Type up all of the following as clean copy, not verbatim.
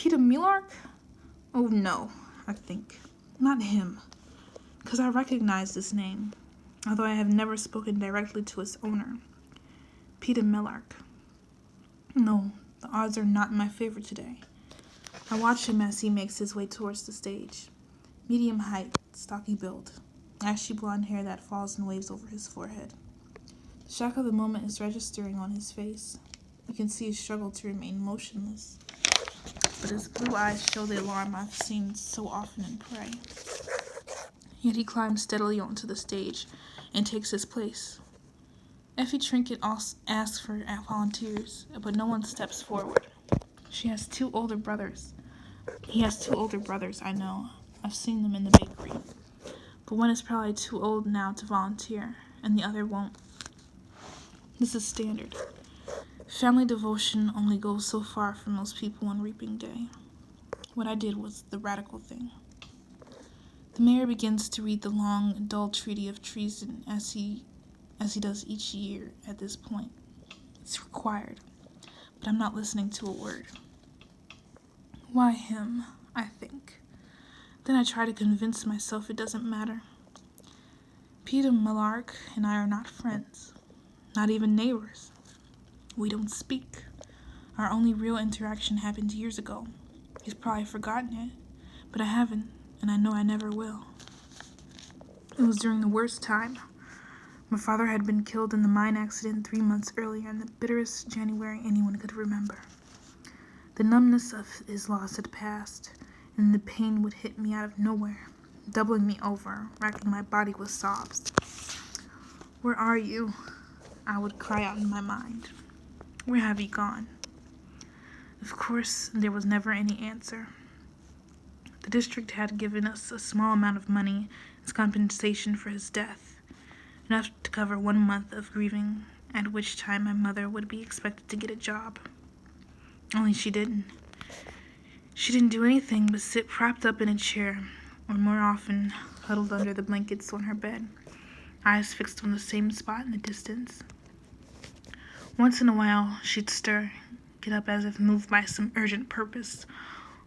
Peter Millark? Oh no, I think. Not him, because I recognize this name, although I have never spoken directly to its owner. Peter Millark. No, the odds are not in my favor today. I watch him as he makes his way towards the stage. Medium height, stocky build, ashy blonde hair that falls in waves over his forehead. The shock of the moment is registering on his face. You can see his struggle to remain motionless, but his blue eyes show the alarm I've seen so often in Prey. Yet he climbs steadily onto the stage and takes his place. Effie Trinket asks for volunteers, but no one steps forward. He has two older brothers, I know. I've seen them in the bakery. But one is probably too old now to volunteer, and the other won't. This is standard. Family devotion only goes so far for most people on reaping day. What I did was the radical thing. The mayor begins to read the long, dull treaty of treason as he does each year at this point. It's required, but I'm not listening to a word. Why him, I think. Then I try to convince myself it doesn't matter. Peter Millark and I are not friends, not even neighbors. We don't speak. Our only real interaction happened years ago. He's probably forgotten it, but I haven't, and I know I never will. It was during the worst time. My father had been killed in the mine accident 3 months earlier in the bitterest January anyone could remember. The numbness of his loss had passed, and the pain would hit me out of nowhere, doubling me over, racking my body with sobs. "Where are you?" I would cry out in my mind. "Where have you gone?" Of course, there was never any answer. The district had given us a small amount of money as compensation for his death, enough to cover 1 month of grieving, at which time my mother would be expected to get a job. Only she didn't. She didn't do anything but sit propped up in a chair, or more often huddled under the blankets on her bed, eyes fixed on the same spot in the distance. Once in a while, she'd stir, get up as if moved by some urgent purpose,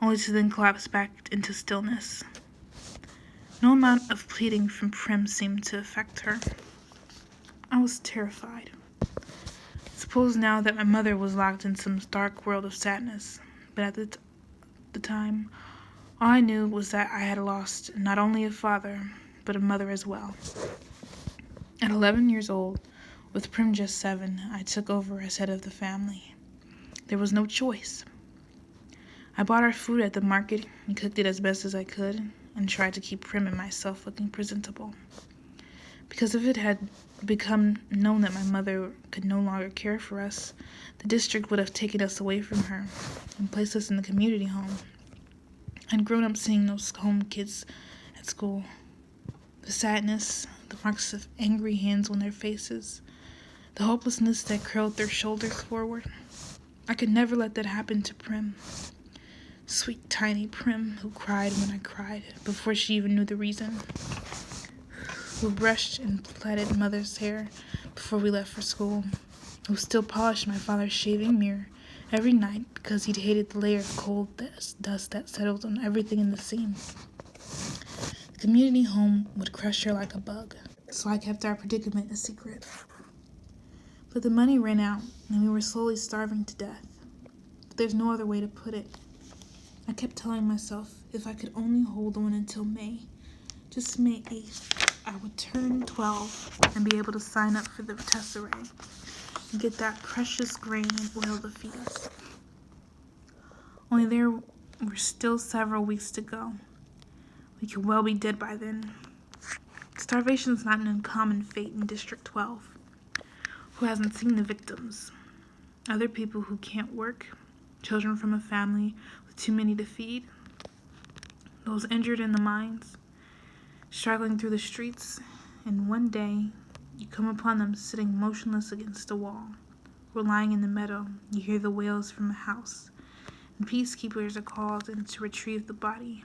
only to then collapse back into stillness. No amount of pleading from Prim seemed to affect her. I was terrified. Suppose now that my mother was locked in some dark world of sadness, but at the time, all I knew was that I had lost not only a father, but a mother as well. At 11 years old, with Prim just 7, I took over as head of the family. There was no choice. I bought our food at the market and cooked it as best as I could, and tried to keep Prim and myself looking presentable. Because if it had become known that my mother could no longer care for us, the district would have taken us away from her and placed us in the community home. I'd grown up seeing those home kids at school. The sadness, the marks of angry hands on their faces, the hopelessness that curled their shoulders forward. I could never let that happen to Prim. Sweet, tiny Prim, who cried when I cried, before she even knew the reason. Who brushed and plaited mother's hair before we left for school. Who still polished my father's shaving mirror every night because he'd hated the layer of cold dust that settled on everything in the seam. The community home would crush her like a bug, so I kept our predicament a secret. But the money ran out, and we were slowly starving to death. But there's no other way to put it. I kept telling myself if I could only hold on until May, just May 8th, I would turn 12 and be able to sign up for the tesserae and get that precious grain and oil to feed us. Only there were still several weeks to go. We could well be dead by then. Starvation is not an uncommon fate in District 12. Who hasn't seen the victims? Other people who can't work, children from a family with too many to feed, those injured in the mines, struggling through the streets, and one day you come upon them sitting motionless against a wall, or lying in the meadow. You hear the wails from a house, and peacekeepers are called in to retrieve the body.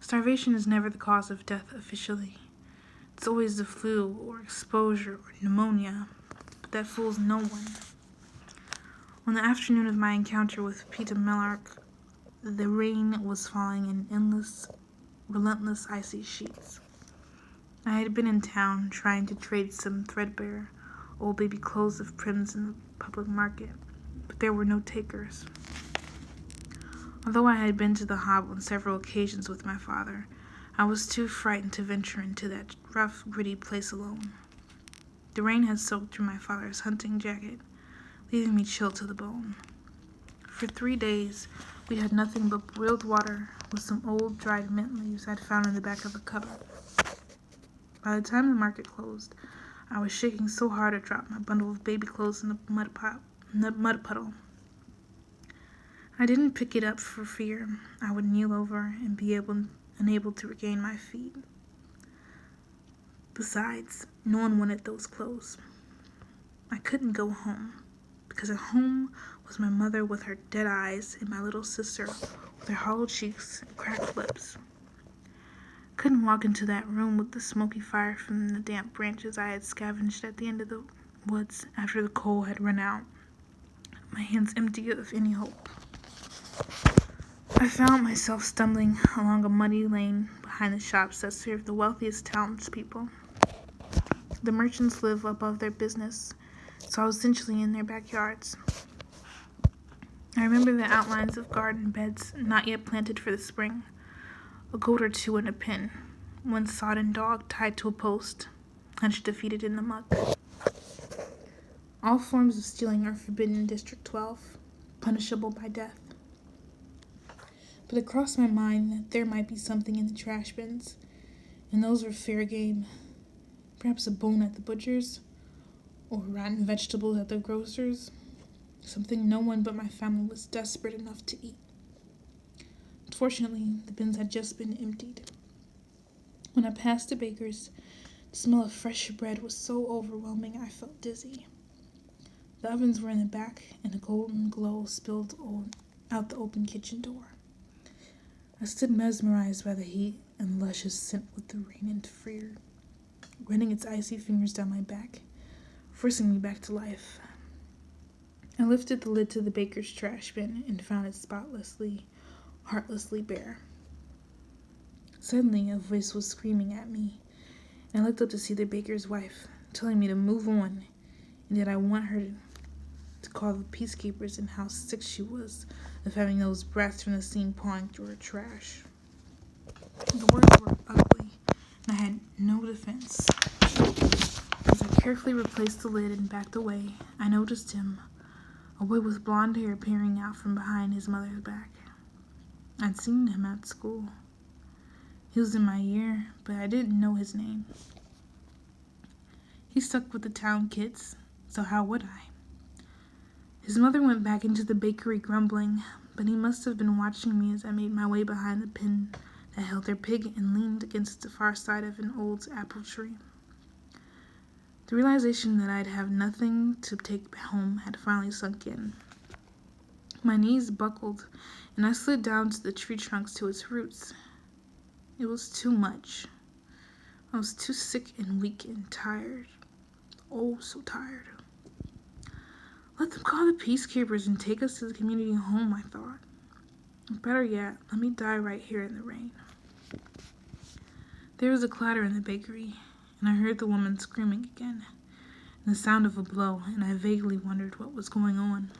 Starvation is never the cause of death officially. It's always the flu or exposure or pneumonia, but that fools no one. On the afternoon of my encounter with Peter Millark, the rain was falling in endless, relentless icy sheets. I had been in town trying to trade some threadbare old baby clothes of Prim's in the public market, but there were no takers. Although I had been to the hob on several occasions with my father, I was too frightened to venture into that rough, gritty place alone. The rain had soaked through my father's hunting jacket, leaving me chilled to the bone. For 3 days, we had nothing but boiled water with some old dried mint leaves I'd found in the back of a cupboard. By the time the market closed, I was shaking so hard I dropped my bundle of baby clothes in the mud puddle. I didn't pick it up for fear I would kneel over and be unable to regain my feet. Besides, no one wanted those clothes. I couldn't go home, because at home was my mother with her dead eyes and my little sister with her hollow cheeks and cracked lips. Couldn't walk into that room with the smoky fire from the damp branches I had scavenged at the end of the woods after the coal had run out, my hands empty of any hope. I found myself stumbling along a muddy lane behind the shops that served the wealthiest townspeople. The merchants live above their business, so I was essentially in their backyards. I remember the outlines of garden beds not yet planted for the spring, a goat or two in a pen, one sodden dog tied to a post, hunched defeated in the muck. All forms of stealing are forbidden in District 12, punishable by death. But it crossed my mind that there might be something in the trash bins, and those were fair game. Perhaps a bone at the butcher's, or rotten vegetables at the grocer's, something no one but my family was desperate enough to eat. Fortunately, the bins had just been emptied. When I passed the baker's, the smell of fresh bread was so overwhelming I felt dizzy. The ovens were in the back, and a golden glow spilled out the open kitchen door. I stood mesmerized by the heat and luscious scent with the rain interfered, running its icy fingers down my back, forcing me back to life. I lifted the lid to the baker's trash bin and found it spotlessly, heartlessly bare. Suddenly, a voice was screaming at me, and I looked up to see the baker's wife, telling me to move on, and that I want her to call the peacekeepers and how sick she was of having those brats from the scene pawing through her trash. The words were ugly, and I had no defense. As I carefully replaced the lid and backed away, I noticed him, a boy with blonde hair peering out from behind his mother's back. I'd seen him at school. He was in my year, but I didn't know his name. He stuck with the town kids, so how would I? His mother went back into the bakery grumbling, but he must have been watching me as I made my way behind the pen that held their pig and leaned against the far side of an old apple tree. The realization that I'd have nothing to take home had finally sunk in. My knees buckled, and I slid down to the tree trunks to its roots. It was too much. I was too sick and weak and tired. Oh, so tired. Let them call the peacekeepers and take us to the community home, I thought. Better yet, let me die right here in the rain. There was a clatter in the bakery, and I heard the woman screaming again, and the sound of a blow, and I vaguely wondered what was going on.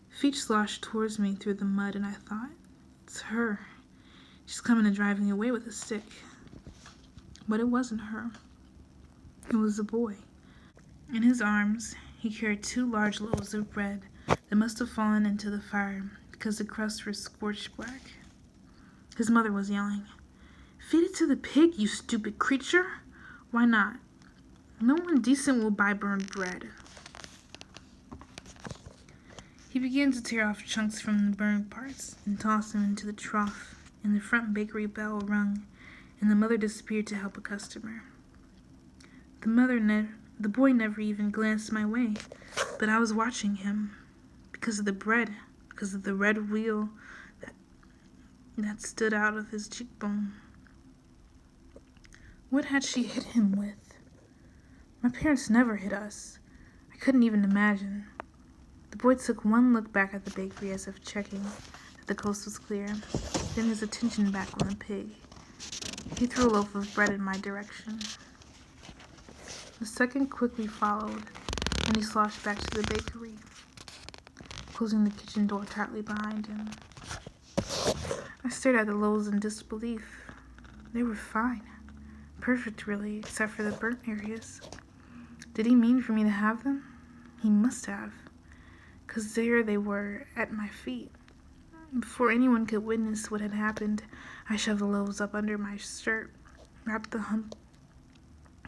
Feet sloshed towards me through the mud, and I thought, it's her. She's coming and driving away with a stick. But it wasn't her. It was a boy. In his arms, he carried 2 large loaves of bread that must have fallen into the fire because the crusts were scorched black. His mother was yelling, "Feed it to the pig, you stupid creature! Why not? No one decent will buy burned bread." He began to tear off chunks from the burned parts and toss them into the trough, and the front bakery bell rung, and the mother disappeared to help a customer. The boy never even glanced my way, but I was watching him, because of the bread, because of the red wheal that stood out of his cheekbone. What had she hit him with? My parents never hit us. I couldn't even imagine. The boy took one look back at the bakery as if checking that the coast was clear, then his attention back on the pig. He threw a loaf of bread in my direction. The second quickly followed, and he sloshed back to the bakery, closing the kitchen door tightly behind him. I stared at the loaves in disbelief. They were fine. Perfect, really, except for the burnt areas. Did he mean for me to have them? He must have, 'cause there they were at my feet. Before anyone could witness what had happened, I shoved the loaves up under my shirt, wrapped the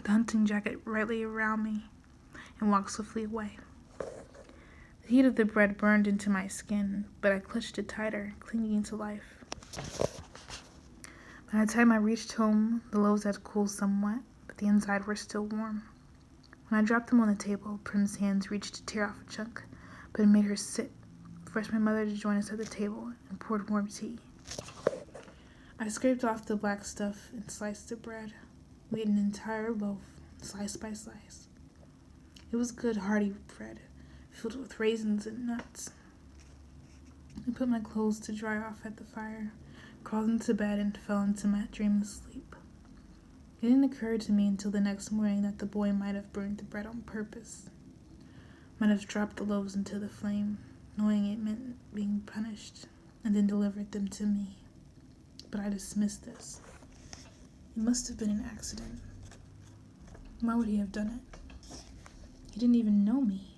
hunting jacket rightly around me, and walked swiftly away. The heat of the bread burned into my skin, but I clutched it tighter, clinging to life. By the time I reached home, the loaves had cooled somewhat, but the inside were still warm. When I dropped them on the table, Prim's hands reached to tear off a chunk, but it made her sit, forced my mother to join us at the table, and poured warm tea. I scraped off the black stuff and sliced the bread. We ate an entire loaf, slice by slice. It was good, hearty bread, filled with raisins and nuts. I put my clothes to dry off at the fire, crawled into bed, and fell into my dreamless sleep. It didn't occur to me until the next morning that the boy might have burned the bread on purpose, might have dropped the loaves into the flame, knowing it meant being punished, and then delivered them to me. But I dismissed this. It must have been an accident. Why would he have done it? He didn't even know me.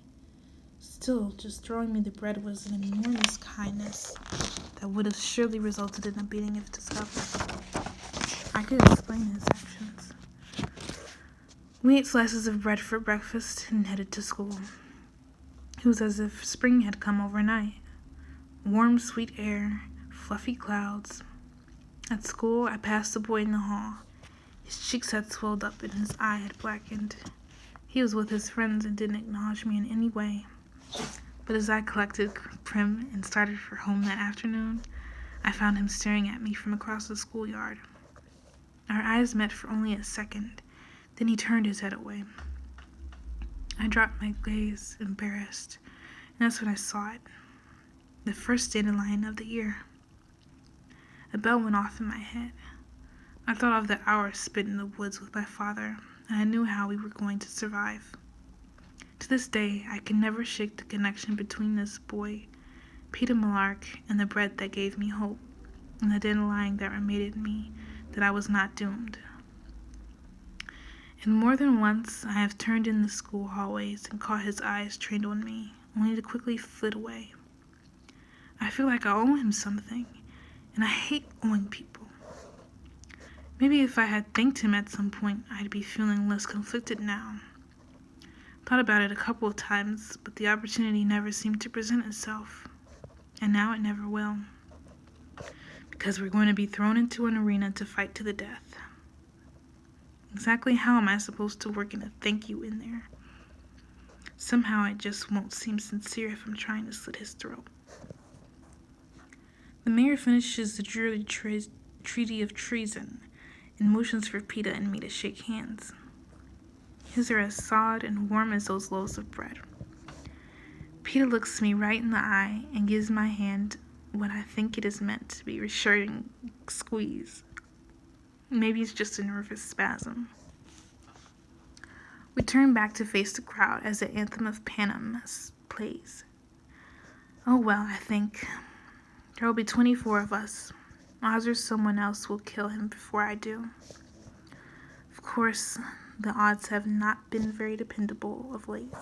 Still, just throwing me the bread was an enormous kindness that would have surely resulted in a beating if discovered. I could explain his actions. We ate slices of bread for breakfast and headed to school. It was as if spring had come overnight. Warm, sweet air, fluffy clouds. At school, I passed the boy in the hall. His cheeks had swelled up and his eye had blackened. He was with his friends and didn't acknowledge me in any way. But as I collected Prim and started for home that afternoon, I found him staring at me from across the schoolyard. Our eyes met for only a second, then he turned his head away. I dropped my gaze, embarrassed, and that's when I saw it. The first dandelion of the year. A bell went off in my head. I thought of the hours spent in the woods with my father, and I knew how we were going to survive. To this day, I can never shake the connection between this boy, Peter Millark, and the bread that gave me hope, and the dandelion that reminded me that I was not doomed. And more than once, I have turned in the school hallways and caught his eyes trained on me, only to quickly flit away. I feel like I owe him something, and I hate owing people. Maybe if I had thanked him at some point, I'd be feeling less conflicted now. Thought about it a couple of times, but the opportunity never seemed to present itself. And now it never will. Because we're going to be thrown into an arena to fight to the death. Exactly how am I supposed to work in a thank you in there? Somehow it just won't seem sincere if I'm trying to slit his throat. The mayor finishes the dreary treaty of treason and motions for Peter and me to shake hands. His are as solid and warm as those loaves of bread. Peter looks me right in the eye and gives my hand what I think it is meant to be reassuring squeeze. Maybe it's just a nervous spasm. We turn back to face the crowd as the anthem of Panem plays. Oh well, I think. There will be 24 of us. Odds are someone else will kill him before I do. Of course, the odds have not been very dependable of late.